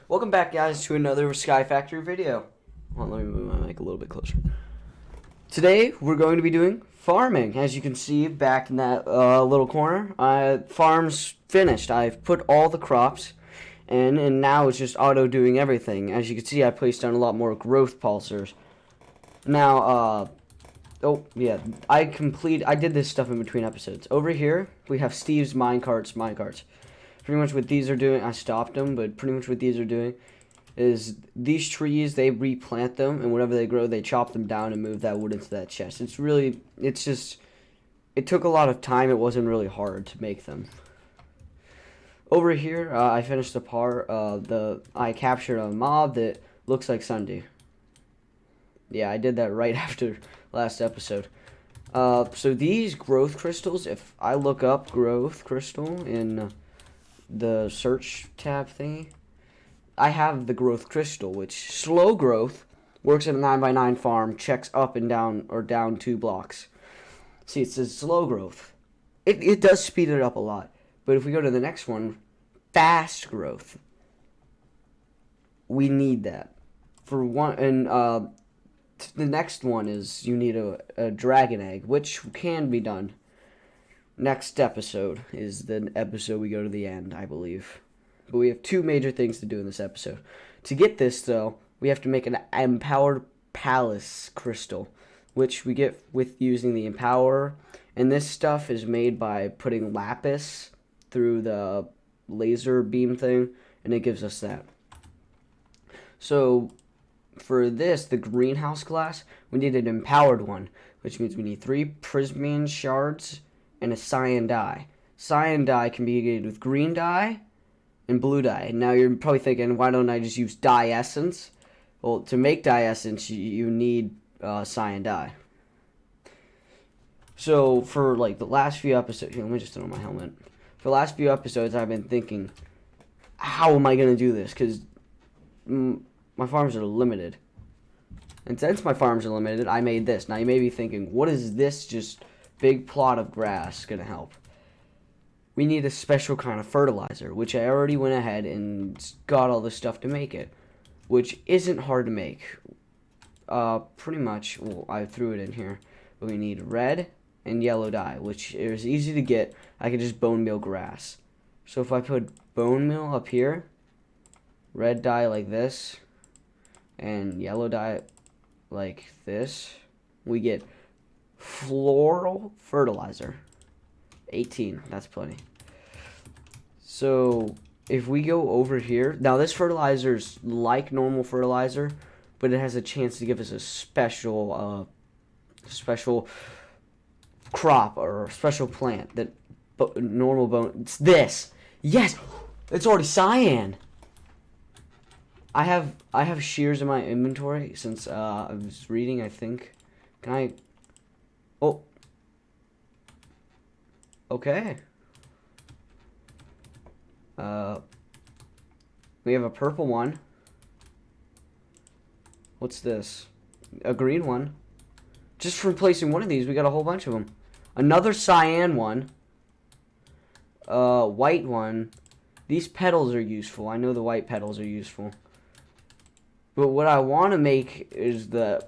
Welcome back, guys, to another Sky Factory video. Hold on, let me move my mic a little bit closer. Today, we're going to be doing farming. As you can see back in that little corner, farm's finished. I've put all the crops in, and now it's just auto doing everything. As you can see, I placed down a lot more growth pulsers. Now, oh, yeah, I did this stuff in between episodes. Over here, we have Steve's minecarts. Pretty much what these are doing, I stopped them, but pretty much what these are doing is these trees, they replant them, and whenever they grow, they chop them down and move that wood into that chest. It took a lot of time. It wasn't really hard to make them. Over here, I finished the part, I captured a mob that looks like Sunday. Yeah, I did that right after last episode. So these growth crystals, if I look up growth crystal in the search tab thingy, I have the growth crystal, which slow growth works in a 9x9 farm, checks up and down or down 2 blocks. See, it says slow growth. It does speed it up a lot. But if we go to the next one, fast growth, we need that. For one, and the next one is you need a dragon egg, which can be done. Next episode is the episode we go to the end, I believe. But we have 2 major things to do in this episode. To get this, though, we have to make an empowered palace crystal, which we get with using the empower. And this stuff is made by putting lapis through the laser beam thing, and it gives us that. So for this, the greenhouse glass, we need an empowered one, which means we need 3 prismarine shards and a cyan dye. Cyan dye can be made with green dye and blue dye. Now you're probably thinking, why don't I just use dye essence? Well, to make dye essence, you need cyan dye. So for like the last few episodes, here, let me just throw on my helmet. For the last few episodes, I've been thinking, how am I going to do this? Because my farms are limited. And since my farms are limited, I made this. Now you may be thinking, what is this just big plot of grass going to help? We need a special kind of fertilizer, which I already went ahead and got all the stuff to make it, which isn't hard to make. Pretty much, well, I threw it in here. But we need red and yellow dye, which is easy to get. I can just bone meal grass. So if I put bone meal up here, red dye like this, and yellow dye like this, we get floral fertilizer. 18, that's plenty. So if we go over here, now this fertilizer's like normal fertilizer, but it has a chance to give us a special crop or a special plant that normal bone. It's this. Yes, it's already cyan. I have shears in my inventory since I was reading. I think. Can I? Oh. Okay. We have a purple one. What's this? A green one. Just from placing one of these, we got a whole bunch of them. Another cyan one. White one. These petals are useful. I know the white petals are useful. But what I want to make is the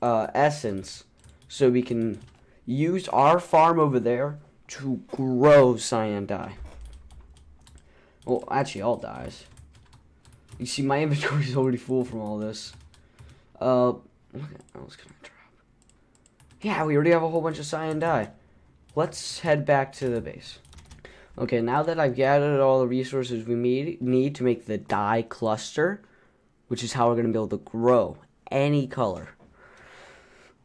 essence, so we can use our farm over there to grow cyan dye. Well, actually, all dyes. You see, my inventory is already full from all this. What else can I drop? Yeah, we already have a whole bunch of cyan dye. Let's head back to the base. Okay, now that I've gathered all the resources we need to make the dye cluster, which is how we're going to be able to grow any color,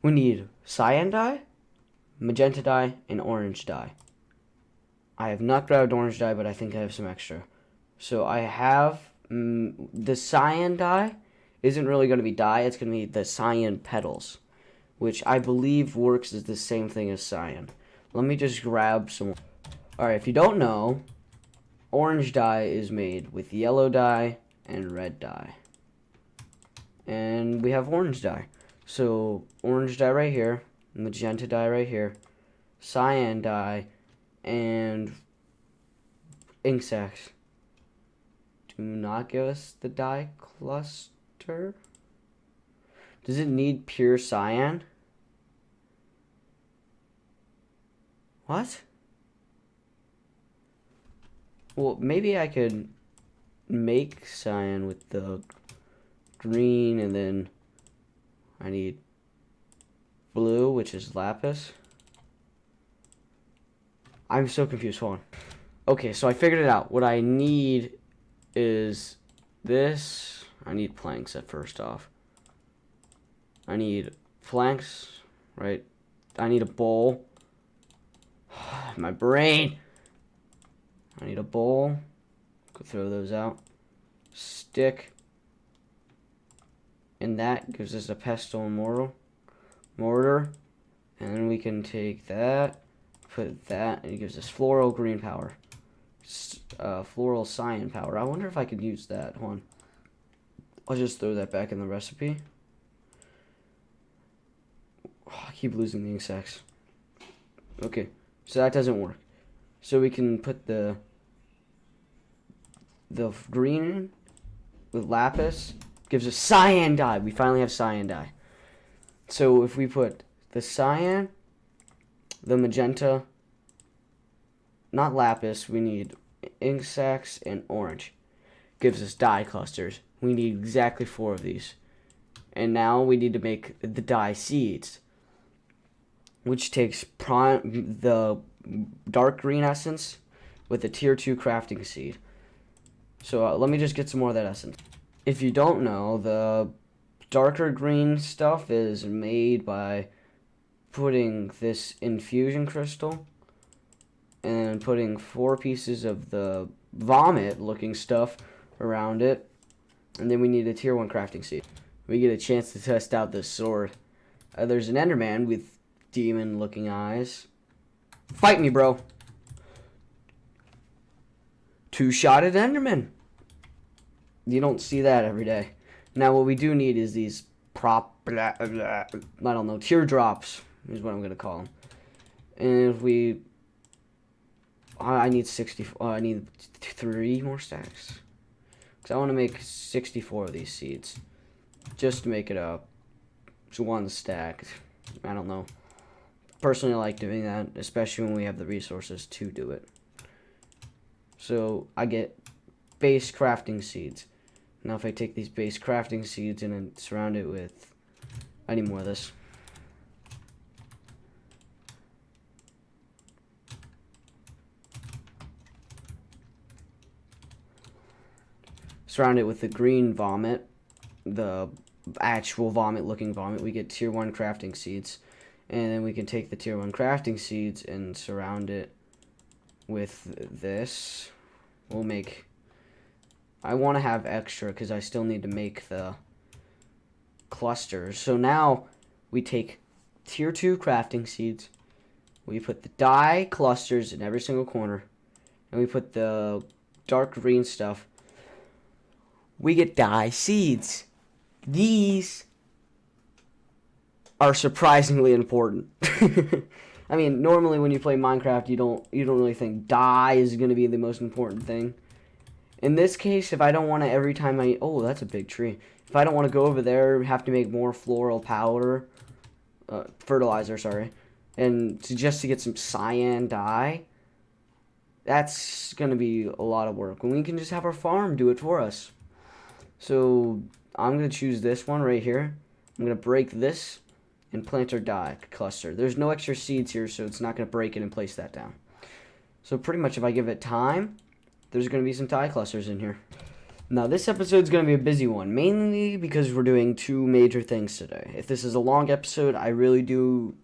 we need cyan dye, magenta dye, and orange dye. I have not grabbed orange dye, but I think I have some extra. So I have the cyan dye isn't really going to be dye. It's going to be the cyan petals, which I believe works as the same thing as cyan. Let me just grab some. Alright, if you don't know, orange dye is made with yellow dye and red dye. And we have orange dye. So orange dye right here, magenta dye right here, cyan dye, and ink sacs. to not give us the dye cluster. Does it need pure cyan? What? Well, maybe I could make cyan with the green, and then I need blue, which is lapis. I'm so confused. Hold on. Okay, so I figured it out. What I need is this. I need planks at first off. I need planks, right? I need a bowl. My brain. I need a bowl. Could throw those out. Stick. And that gives us a pestle and mortar. And then we can take that, put that, and it gives us floral green power. Floral cyan power. I wonder if I could use that. Hold on. I'll just throw that back in the recipe. Oh, I keep losing the insects. Okay, so that doesn't work. So we can put the green with lapis. Gives us cyan dye. We finally have cyan dye. So if we put the cyan, the magenta, not lapis, we need ink sacs and orange. Gives us dye clusters. We need exactly 4 of these. And now we need to make the dye seeds, which takes the dark green essence with the tier 2 crafting seed. So let me just get some more of that essence. If you don't know, the darker green stuff is made by putting this infusion crystal and putting 4 pieces of the vomit looking stuff around it, and then we need a tier 1 crafting seed. We get a chance to test out this sword. There's an Enderman with demon looking eyes. Fight me, bro. 2-shotted Enderman. You don't see that every day. Now what we do need is these I don't know, teardrops is what I'm gonna call them. And if we, I need 64. I need 3 more stacks, because I want to make 64 of these seeds, just to make it up. It's 1 stack. I don't know. Personally, I like doing that, especially when we have the resources to do it. So I get base crafting seeds. Now if I take these base crafting seeds and then surround it with, I need more of this. Surround it with the green vomit, the actual vomit looking vomit. We get tier 1 crafting seeds. And then we can take the tier 1 crafting seeds and surround it with this. We'll make, I want to have extra because I still need to make the clusters. So now we take tier 2 crafting seeds. We put the dye clusters in every single corner. And we put the dark green stuff. We get dye seeds. These are surprisingly important. I mean, normally when you play Minecraft, you don't really think dye is going to be the most important thing. In this case, if I don't want to every time oh, that's a big tree. If I don't want to go over there, have to make more floral powder, fertilizer, sorry, and just to get some cyan dye, that's going to be a lot of work. And we can just have our farm do it for us. So I'm going to choose this one right here. I'm going to break this and plant our dye cluster. There's no extra seeds here, so it's not going to break it and place that down. So pretty much if I give it time, there's going to be some dye clusters in here. Now this episode's going to be a busy one, mainly because we're doing 2 major things today. If this is a long episode, I really do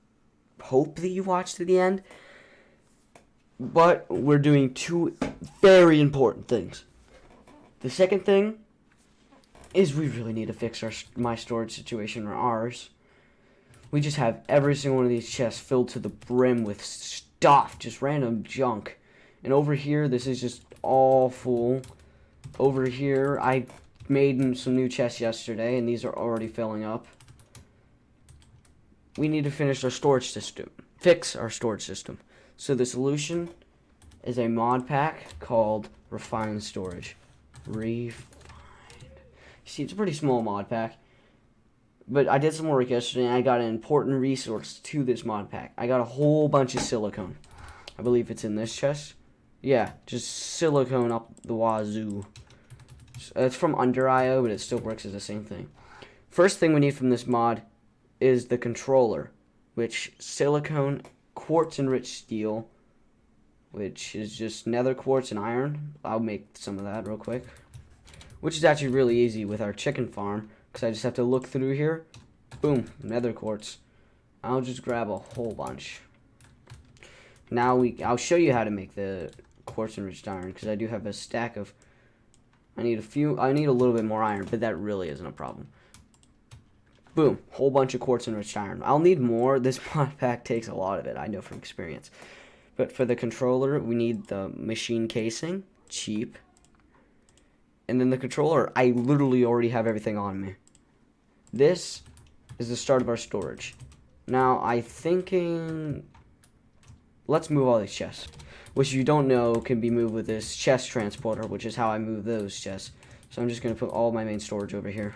hope that you watch to the end. But we're doing 2 very important things. The second thing is we really need to fix my storage situation, or ours. We just have every single one of these chests filled to the brim with stuff, just random junk. And over here, this is just all full. Over here, I made some new chests yesterday, and these are already filling up. We need to finish our storage system. Fix our storage system. So the solution is a mod pack called Refined Storage. Refined. See, it's a pretty small mod pack. But I did some work yesterday, and I got an important resource to this mod pack. I got a whole bunch of silicone. I believe it's in this chest. Yeah, just silicone up the wazoo. It's from Under.io, but it still works as the same thing. First thing we need from this mod is the controller, which silicone, quartz enriched steel, which is just nether quartz and iron. I'll make some of that real quick, which is actually really easy with our chicken farm, because I just have to look through here. Boom, nether quartz. I'll just grab a whole bunch. Now I'll show you how to make the quartz enriched iron, because I do have a stack of. I need a little bit more iron, but that really isn't a problem. Boom, whole bunch of quartz enriched iron. I'll need more. This mod pack takes a lot of it, I know from experience. But for the controller, we need the machine casing, cheap. And then the controller, I literally already have everything on me. This is the start of our storage. Now, I'm thinking, let's move all these chests, which you don't know can be moved with this chest transporter, which is how I move those chests. So I'm just going to put all my main storage over here.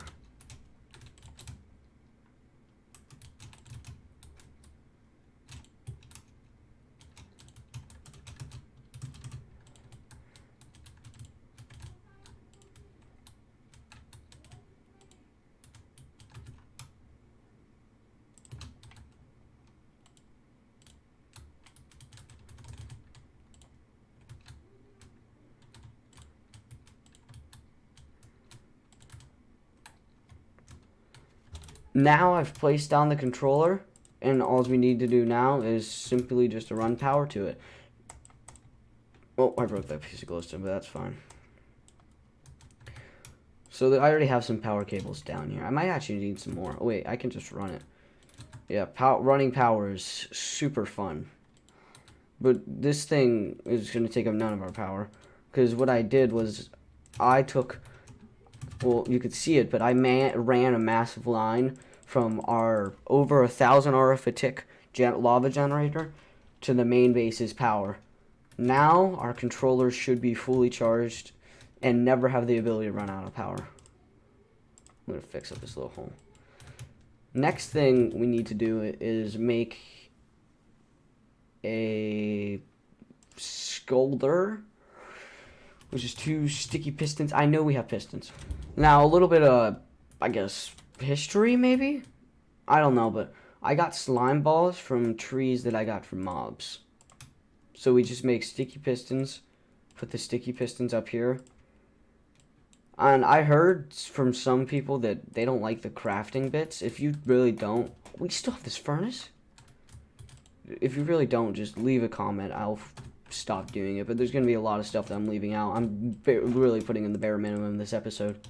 Now I've placed down the controller, and all we need to do now is simply just to run power to it. Oh, I broke that piece of glowstone, but that's fine. So I already have some power cables down here. I might actually need some more. Oh wait, I can just run it. Yeah, running power is super fun. But this thing is going to take up none of our power. Because what I did was, I took, well, you could see it, but I ran a massive line from our over 1,000 RF a tick lava generator to the main base's power. Now our controllers should be fully charged and never have the ability to run out of power. I'm going to fix up this little hole. Next thing we need to do is make a scolder, which is 2 sticky pistons. I know we have pistons. Now, a little bit of, I guess, history, maybe? I don't know, but I got slime balls from trees that I got from mobs. So we just make sticky pistons, put the sticky pistons up here. And I heard from some people that they don't like the crafting bits. If you really don't, we still have this furnace. If you really don't, just leave a comment. I'll stop doing it. But there's going to be a lot of stuff that I'm leaving out. I'm really putting in the bare minimum this episode.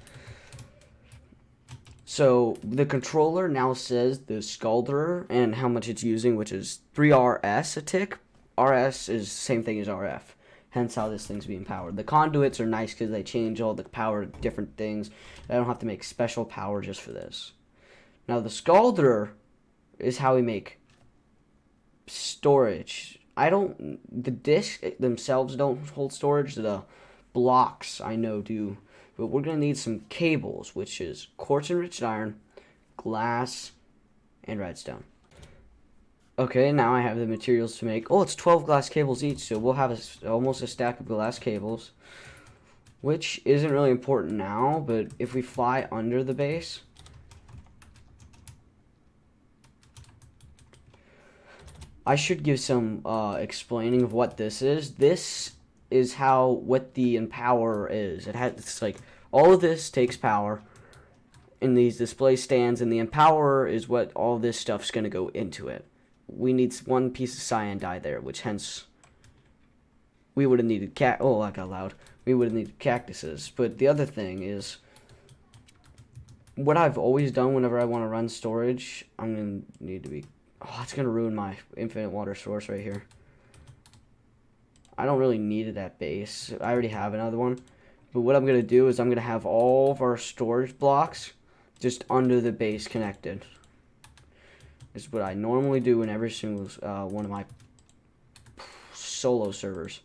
So the controller now says the Scalderer and how much it's using, which is 3 RS a tick. RS is the same thing as RF. Hence how this thing's being powered. The conduits are nice because they change all the power to different things. I don't have to make special power just for this. Now the Scalderer is how we make storage. The discs themselves don't hold storage. The blocks I know do. But we're going to need some cables, which is quartz enriched iron, glass, and redstone. Okay, now I have the materials to make. Oh, it's 12 glass cables each, so we'll have almost a stack of glass cables, which isn't really important now, but if we fly under the base, I should give some explaining of what this is. This is what the Empower is. It's like all of this takes power in these display stands, and the Empower is what all this stuff's going to go into it. We need 1 piece of cyan dye there, which hence we would have needed oh, that got loud. We would have needed cactuses. But the other thing is, what I've always done whenever I want to run storage, I'm going to need to be, oh, it's going to ruin my infinite water source right here. I don't really need it at base. I already have another one. But what I'm going to do is I'm going to have all of our storage blocks just under the base connected. This is what I normally do in every single one of my solo servers.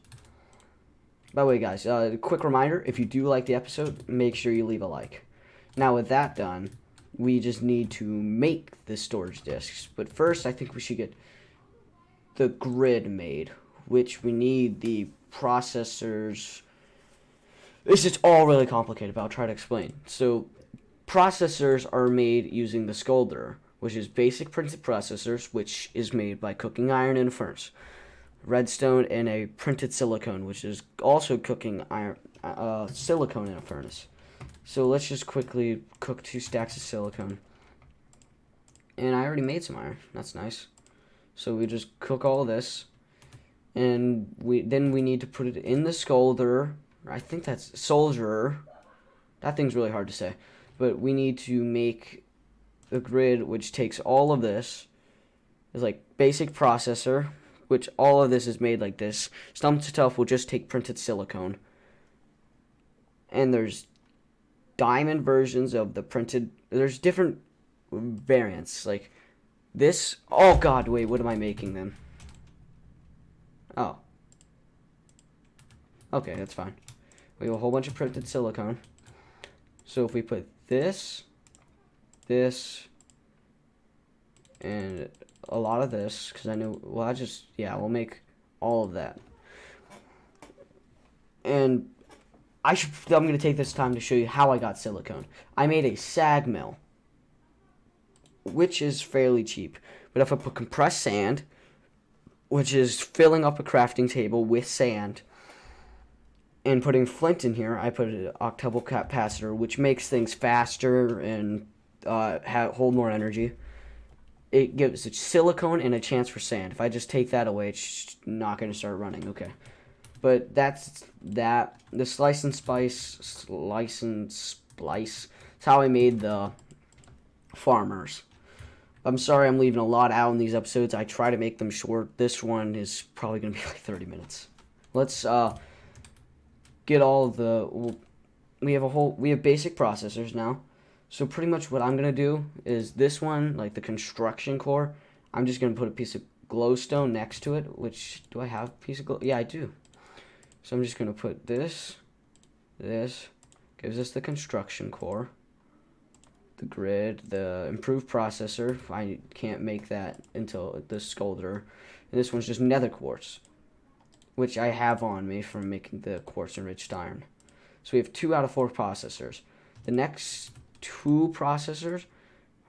By the way, guys, quick reminder, if you do like the episode, make sure you leave a like. Now, with that done, we just need to make the storage disks. But first, I think we should get the grid made, which we need the processors. This is all really complicated, but I'll try to explain. So, processors are made using the Sculptor, which is basic printed processors, which is made by cooking iron in a furnace. Redstone and a printed silicone, which is also cooking iron, silicone in a furnace. So let's just quickly cook 2 stacks of silicone. And I already made some iron. That's nice. So we just cook all this, and then we need to put it in the Sculptor. I think that's Soldier. That thing's really hard to say. But we need to make the grid, which takes all of this. It's like basic processor, which all of this is made like this. Some stuff will just take printed silicone. And there's diamond versions of the printed. There's different variants. Like this. Oh god, wait, what am I making then? Oh. Okay, that's fine. We have a whole bunch of printed silicone. So if we put this, and a lot of this, because I know, well, we'll make all of that. And I'm going to take this time to show you how I got silicone. I made a sag mill, which is fairly cheap. But if I put compressed sand, which is filling up a crafting table with sand, and putting flint in here, I put an octuple capacitor, which makes things faster and hold more energy. It gives it silicone and a chance for sand. If I just take that away, it's not going to start running. Okay. But that's that. The slice and splice. It's how I made the farmers. I'm sorry I'm leaving a lot out in these episodes. I try to make them short. This one is probably going to be like 30 minutes. Let's get all of the... We have basic processors now. So pretty much what I'm going to do is this one, like the construction core, I'm just going to put a piece of glowstone next to it, which, do I have a piece of glow? Yeah, I do. So I'm just going to put this, gives us the construction core, the grid, the improved processor. I can't make that until the Sculptor. And this one's just nether quartz, which I have on me from making the quartz enriched iron. So we have 2 out of 4 processors. The next 2 processors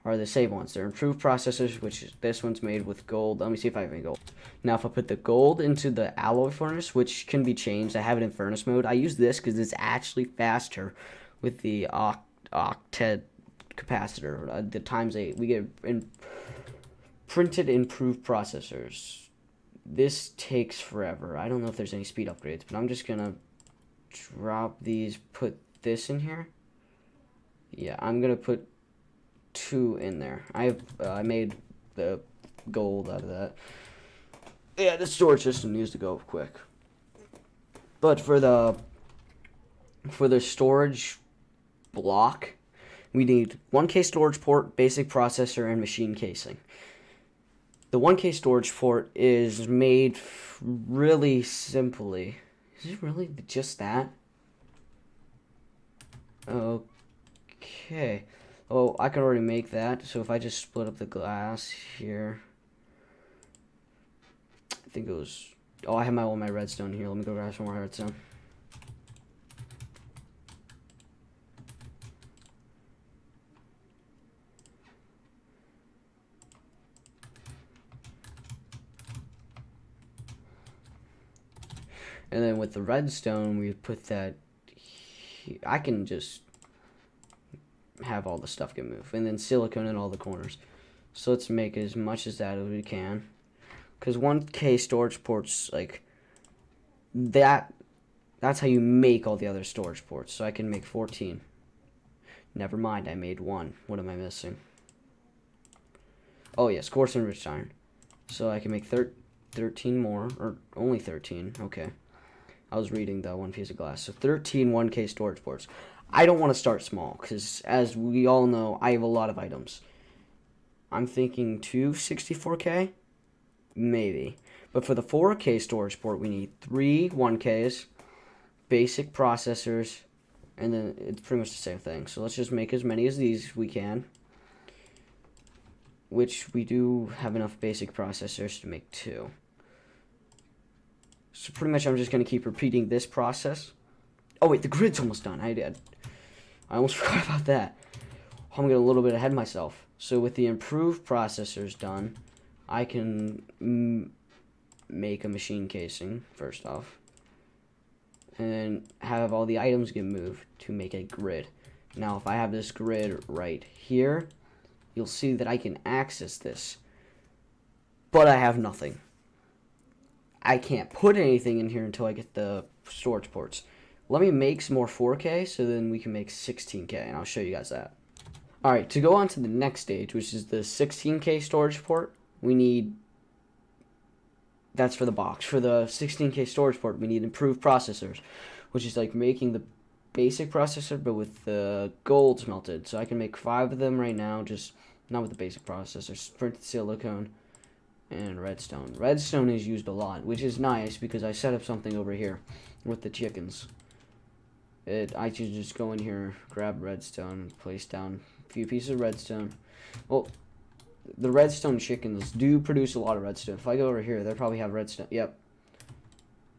are the same ones. They're improved processors, which this one's made with gold. Let me see if I have any gold. Now, if I put the gold into the alloy furnace, which can be changed, I have it in furnace mode. I use this because it's actually faster with the octet capacitor. The ×8. We get printed improved processors. This takes forever. I don't know if there's any speed upgrades, but I'm just gonna drop these, put this in here. Yeah, I'm gonna put 2 in there. I made the gold out of that. Yeah, the storage system needs to go quick. But for the storage block, we need 1K storage port, basic processor, and machine casing. The 1K storage port is made really simply. Is it really just that? Okay. Oh, I can already make that. So if I just split up the glass here. I think it was... Oh, I have all my redstone here. Let me go grab some more redstone. And then with the redstone, we put that here. I can just have all the stuff get moved. And then silicone in all the corners. So let's make as much as that as we can. Because 1K storage ports, like, that's how you make all the other storage ports. So I can make 14. Never mind, I made 1. What am I missing? Oh, yes, quartz enriched iron. So I can make 13 more, or only 13. Okay. I was reading the one piece of glass. So 13 1K storage ports. I don't want to start small, because as we all know, I have a lot of items. I'm thinking 2 64K? Maybe. But for the 4K storage port, we need 3 1Ks, basic processors, and then it's pretty much the same thing. So let's just make as many as these as we can, which we do have enough basic processors to make 2. So pretty much I'm just going to keep repeating this process. Oh wait, the grid's almost done. I almost forgot about that. I'm getting a little bit ahead of myself. So with the improved processors done, I can make a machine casing first off, and then have all the items get moved to make a grid. Now if I have this grid right here, you'll see that I can access this, but I have nothing. I can't put anything in here until I get the storage ports. Let me make some more 4K so then we can make 16K, and I'll show you guys that. Alright, to go on to the next stage, which is the 16K storage port, we need, that's for the box. For the 16K storage port, we need improved processors, which is like making the basic processor, but with the gold smelted. So I can make 5 of them right now, just not with the basic processor. Printed silicone and redstone. Redstone is used a lot, which is nice because I set up something over here with the chickens. I should just go in here, grab redstone, place down a few pieces of redstone. Well, the redstone chickens do produce a lot of redstone. If I go over here, they probably have redstone. Yep.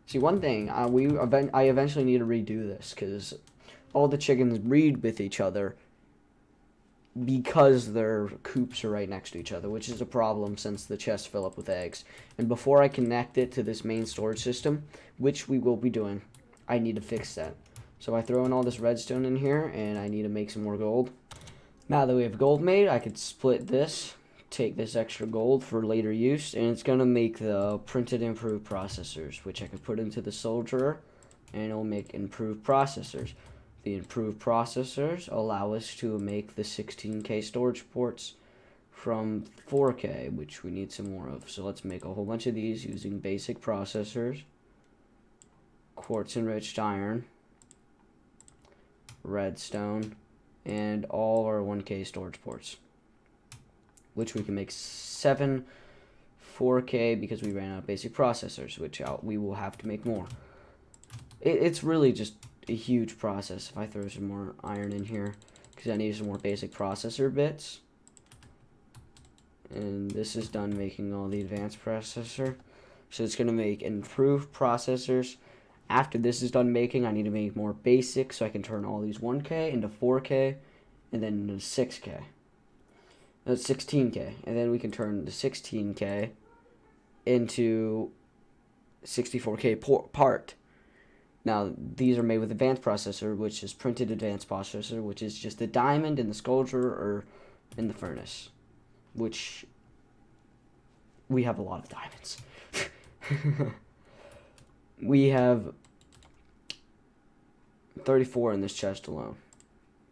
See, one thing, I eventually need to redo this because all the chickens breed with each other because their coops are right next to each other, which is a problem since the chests fill up with eggs. And before I connect it to this main storage system, which we will be doing, I need to fix that. So I throw in all this redstone in here, and I need to make some more gold. Now that we have gold made, I could split this, take this extra gold for later use, and it's going to make the printed improved processors, which I could put into the soldier, and it'll make improved processors. The improved processors allow us to make the 16K storage ports from 4K, which we need some more of. So let's make a whole bunch of these using basic processors, quartz enriched iron, redstone, and all our 1K storage ports, which we can make 7 4K because we ran out of basic processors, which we will have to make more. It's really just a huge process. If I throw some more iron in here, because I need some more basic processor bits. And this is done making all the advanced processor. So it's going to make improved processors. After this is done making, I need to make more basic so I can turn all these 1K into 4K and then into 6K. No, 16K. And then we can turn the 16K into 64K part. Now, these are made with advanced processor, which is printed advanced processor, which is just the diamond in the sculpture or in the furnace, which we have a lot of diamonds. We have 34 in this chest alone.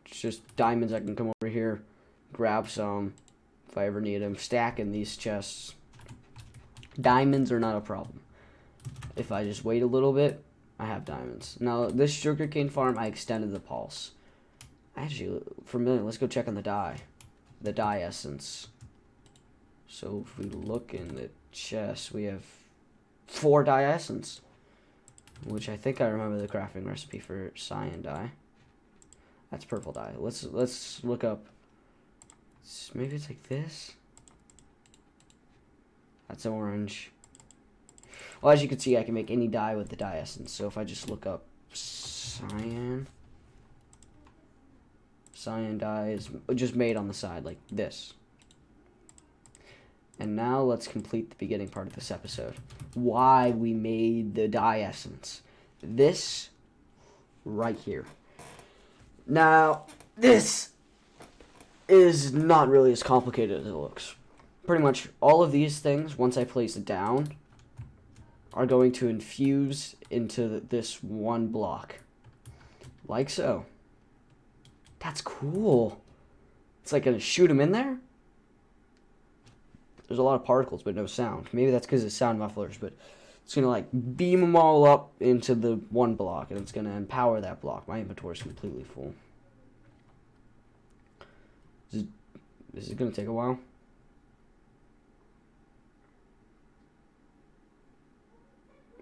It's just diamonds. I can come over here, grab some if I ever need them, stack in these chests. Diamonds are not a problem. If I just wait a little bit, I have diamonds. Now, this sugarcane farm, I extended the pulse. Actually, for a minute, let's go check on the dye essence. So if we look in the chest, we have 4 dye essence, which I think I remember the crafting recipe for cyan dye. That's purple dye. Let's look up. Maybe it's like this. That's orange. Well, as you can see, I can make any dye with the dye essence. So if I just look up cyan dye is just made on the side like this. And now let's complete the beginning part of this episode. Why we made the dye essence. This right here. Now, this is not really as complicated as it looks. Pretty much all of these things, once I place it down, are going to infuse into this one block. Like so. That's cool. It's like gonna shoot them in there. There's a lot of particles, but no sound. Maybe that's because it's sound mufflers, but it's going to like beam them all up into the one block, and it's going to empower that block. My inventory is completely full. This is going to take a while.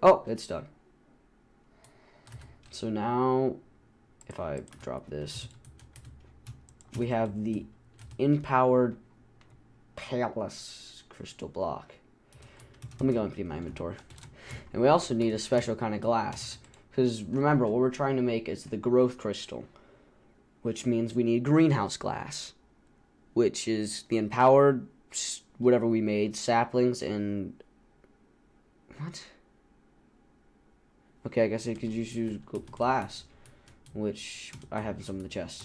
Oh, it's done. So now, if I drop this, we have the empowered Palace crystal block. Let me go empty my inventory. And we also need a special kind of glass. Because remember, what we're trying to make is the growth crystal. Which means we need greenhouse glass. Which is the empowered, whatever we made, saplings and... What? Okay, I guess I could just use glass. Which I have in some of the chests.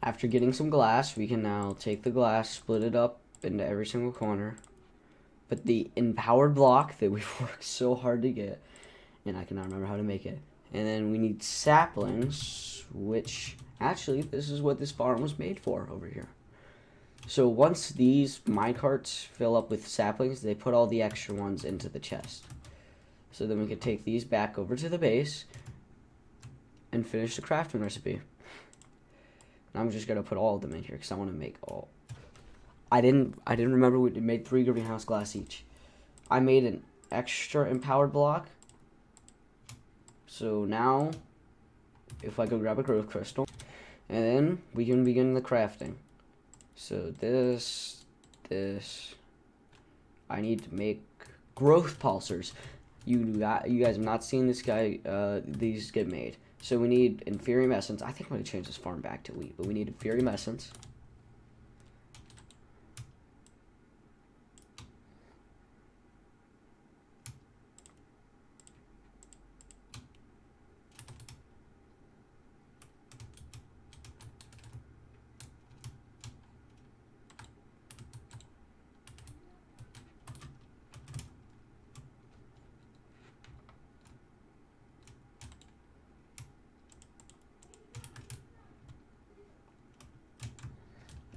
After getting some glass, we can now take the glass, split it up into every single corner. But the empowered block that we've worked so hard to get, and I cannot remember how to make it. And then we need saplings, which actually this is what this farm was made for over here. So once these minecarts fill up with saplings, they put all the extra ones into the chest. So then we can take these back over to the base and finish the crafting recipe. I'm just gonna put all of them in here because I want to make all. I didn't remember we made 3 greenhouse glass each. I made an extra empowered block. So now, if I go grab a growth crystal, and then we can begin the crafting. So this, I need to make growth pulsers. You guys have not seen this guy. These get made. So we need Inferium Essence. I think I'm going to change this farm back to wheat, but we need Inferium Essence.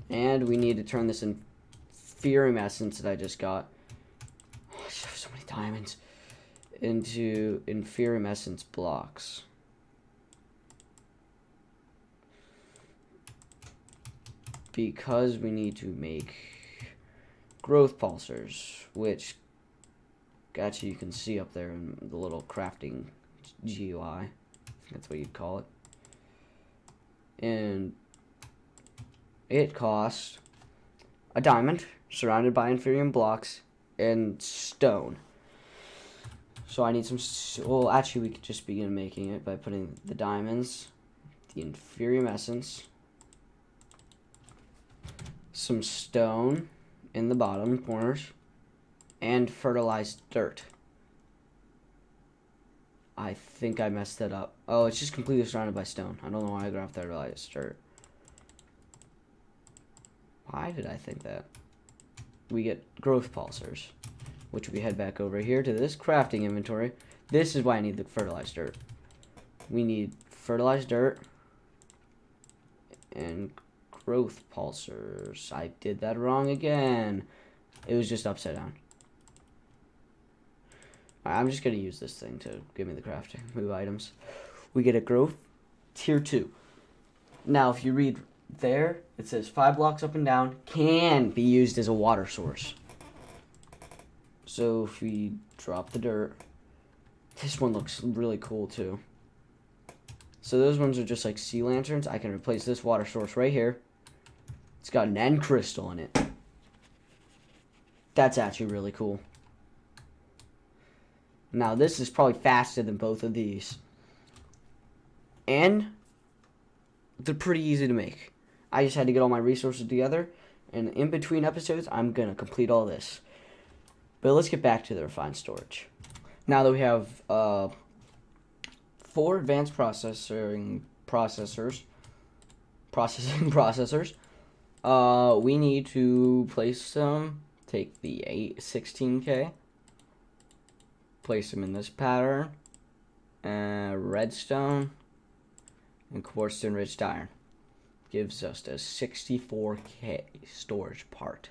And we need to turn this Inferium Essence that I just got. Oh, I just have so many diamonds. Into Inferium Essence blocks. Because we need to make growth pulsers, which actually you can see up there in the little crafting GUI. I think that's what you'd call it. And it costs a diamond surrounded by Inferium blocks and stone. So I need some, well actually we could just begin making it by putting the diamonds, the Inferium Essence, some stone in the bottom corners, and fertilized dirt. I think I messed that up. Oh, it's just completely surrounded by stone. I don't know why I grabbed fertilized dirt. Why did I think that? We get growth pulsers, which we head back over here to this crafting inventory. This is why I need the fertilized dirt. We need fertilized dirt and growth pulsers. I did that wrong again. It was just upside down. I'm just going to use this thing to give me the crafting. Move items. We get a growth tier 2. Now, if you read there, it says 5 blocks up and down can be used as a water source. So if we drop the dirt, this one looks really cool too. So those ones are just like sea lanterns. I can replace this water source right here. It's got an end crystal in it. That's actually really cool. Now this is probably faster than both of these. And they're pretty easy to make. I just had to get all my resources together. And in between episodes, I'm going to complete all this. But let's get back to the refined storage. Now that we have 4 advanced processing processors, we need to place them. Take the 16K, place them in this pattern, redstone, and quartz enriched iron. Gives us a 64K storage part.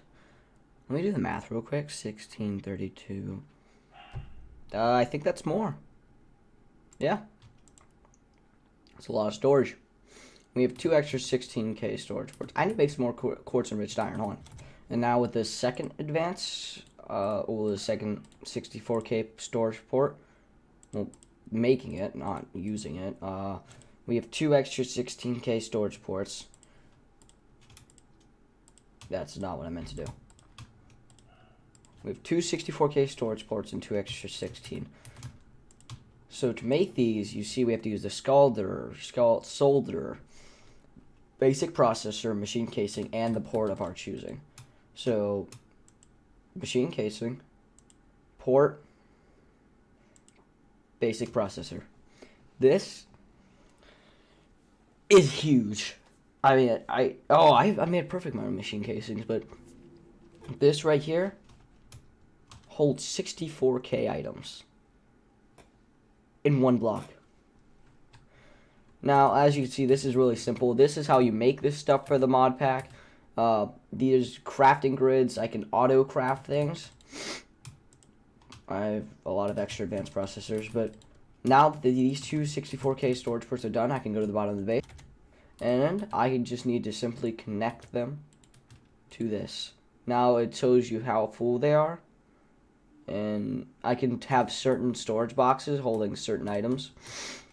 Let me do the math real quick. 1632. I think that's more. Yeah. That's a lot of storage. We have 2 extra 16K storage ports. I need to make some more quartz enriched iron. Hold on. And now with the second advance, the second 64K storage port, well, making it, not using it, we have 2 extra 16K storage ports. That's not what I meant to do. We have 2 64K storage ports and 2 extra 16. So to make these, you see we have to use the solderer, basic processor, machine casing, and the port of our choosing. So, machine casing, port, basic processor. This is huge. I mean, I made a perfect amount of machine casings, but this right here holds 64K items in one block. Now, as you can see, this is really simple. This is how you make this stuff for the mod pack. These crafting grids, I can auto craft things. I have a lot of extra advanced processors, but now that these 2 64K storage ports are done, I can go to the bottom of the base, and I just need to simply connect them to this. Now it shows you how full they are, and I can have certain storage boxes holding certain items,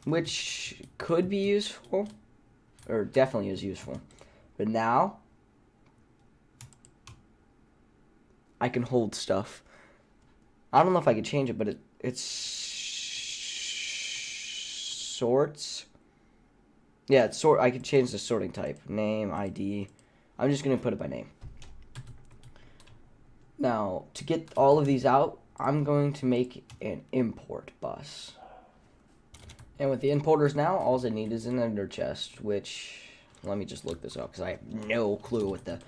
which could be useful, or definitely is useful. But now I can hold stuff. I don't know if I could change it, but it's sorts. Yeah, it's I could change the sorting type. Name, ID. I'm just going to put it by name. Now, to get all of these out, I'm going to make an import bus. And with the importers now, all I need is an ender chest, which, let me just look this up because I have no clue what the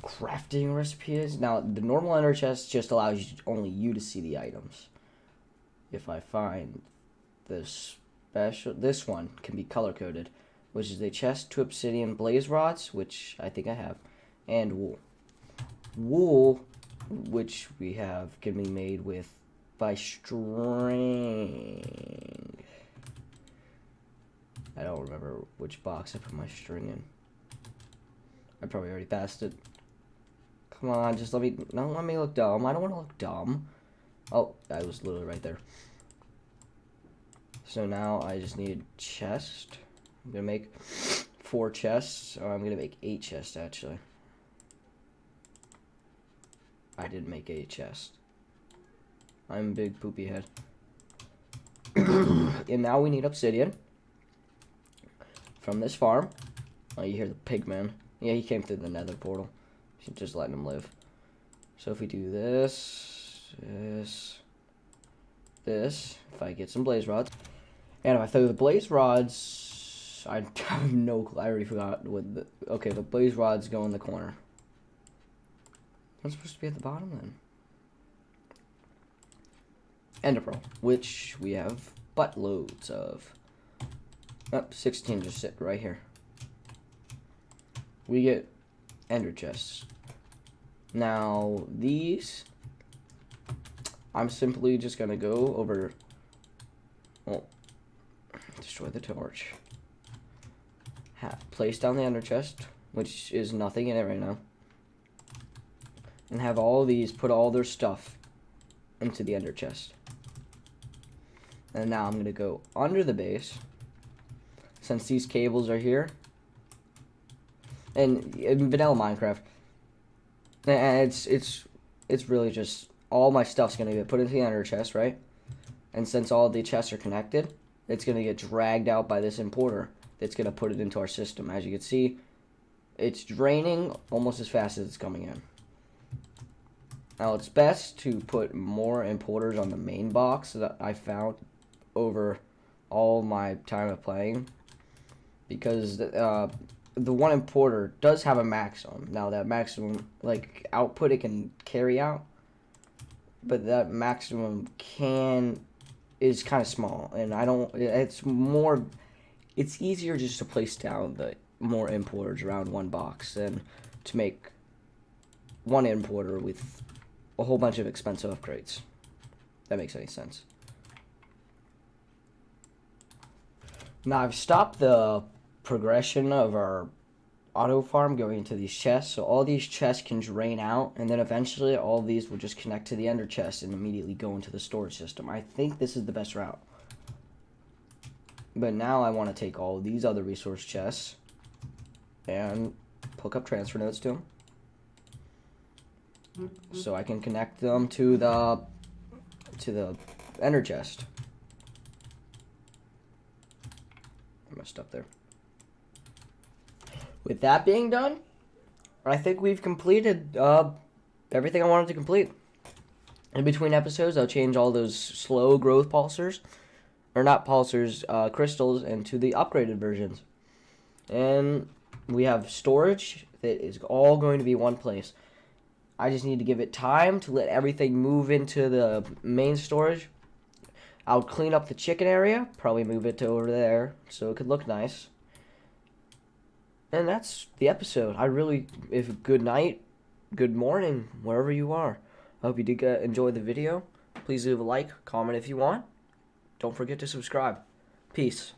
crafting recipe is. Now, the normal ender chest just allows only you to see the items. If I find this special, this one can be color coded, which is a chest to obsidian blaze rods, which I think I have, and wool. Wool, which we have, can be made with by string. I don't remember which box I put my string in. I probably already passed it. Come on, just don't let me look dumb. I don't want to look dumb. Oh, I was literally right there. So now I just need chest. I'm gonna make 4 chests, or I'm gonna make 8 chests actually. I did make 8 chests. I'm a big poopy head. And now we need obsidian from this farm. Oh, you hear the pig man. Yeah, he came through the nether portal. Just letting him live. So if we do this, if I get some blaze rods, and if I throw the blaze rods, I have no clue. I already forgot what the. Okay, the blaze rods go in the corner. What's supposed to be at the bottom then? Ender pearl, which we have buttloads of. Oh, 16 just sit right here. We get ender chests. Now these, I'm simply just gonna go over. Well, destroy the torch. Place down the ender chest, which is nothing in it right now, and have all these put all their stuff into the ender chest. And now I'm gonna go under the base, since these cables are here. And in vanilla Minecraft, and it's really just all my stuff's gonna get put into the ender chest, right? And since all the chests are connected, it's gonna get dragged out by this importer that's gonna put it into our system. As you can see, it's draining almost as fast as it's coming in. Now it's best to put more importers on the main box that I found over all my time of playing, because the one importer does have a maximum. Now that maximum like output it can carry out, but that maximum is kind of small, and I don't. It's easier just to place down the more importers around one box than to make one importer with a whole bunch of expensive upgrades. That makes any sense. Now I've stopped the progression of our auto farm going into these chests, so all these chests can drain out, and then eventually all of these will just connect to the ender chest and immediately go into the storage system. I think this is the best route. But now I want to take all of these other resource chests and hook up transfer nodes to them, so I can connect them to the ender chest. I messed up there. With that being done, I think we've completed everything I wanted to complete. In between episodes, I'll change all those slow growth pulsars, or not pulsars, crystals, into the upgraded versions. And we have storage that is all going to be one place. I just need to give it time to let everything move into the main storage. I'll clean up the chicken area, probably move it to over there so it could look nice. And that's the episode. Good night, good morning, wherever you are. I hope you did enjoy the video. Please leave a like, comment if you want. Don't forget to subscribe. Peace.